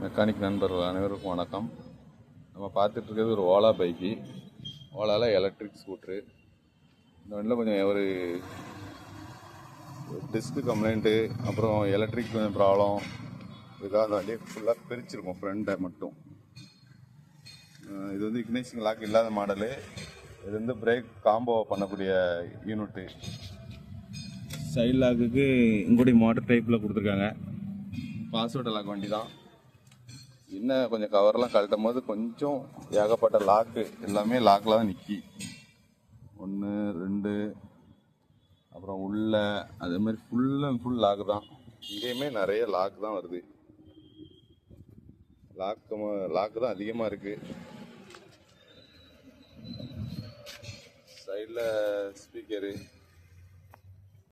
Mechanic நண்பர்கள் அனைவருக்கும் வணக்கம். நம்ம பார்த்துட்டு இருக்கிறது ஒரு ஓலா பைக்கு. ஓலாவில் எலக்ட்ரிக் ஸ்கூட்ரு. இந்த வண்டியில் கொஞ்சம் ஒரு டிஸ்க்கு கம்ப்ளைண்ட்டு, அப்புறம் எலக்ட்ரிக் கொஞ்சம் ப்ராப்ளம். இதுக்காக அந்த வண்டியை ஃபுல்லாக பிரிச்சிருக்கோம் ஃப்ரண்ட்டை மட்டும். இது வந்து இக்னைசிங் லாக் இல்லாத மாடலு. இது வந்து பிரேக் காம்போ பண்ணக்கூடிய யூனிட்டு. சைட் லாக்குக்கு இங்கூடி மோட்டர் டைப்பில் கொடுத்துருக்காங்க. பாஸ்வேர்டு லாக் வண்டி தான். இன்னும் கொஞ்சம் கவர்லாம் கழட்டும் போது கொஞ்சம் ஏகப்பட்ட லாக்கு எல்லாமே லாக்கில் தான் நிற்கி. 1 2 அப்புறம் உள்ள அதே மாதிரி ஃபுல் அண்ட் ஃபுல் லாக்கு தான். இங்கேயுமே நிறைய லாக் தான் வருது. லாக்கு தான் அதிகமாக இருக்குது. சைடில் ஸ்பீக்கரு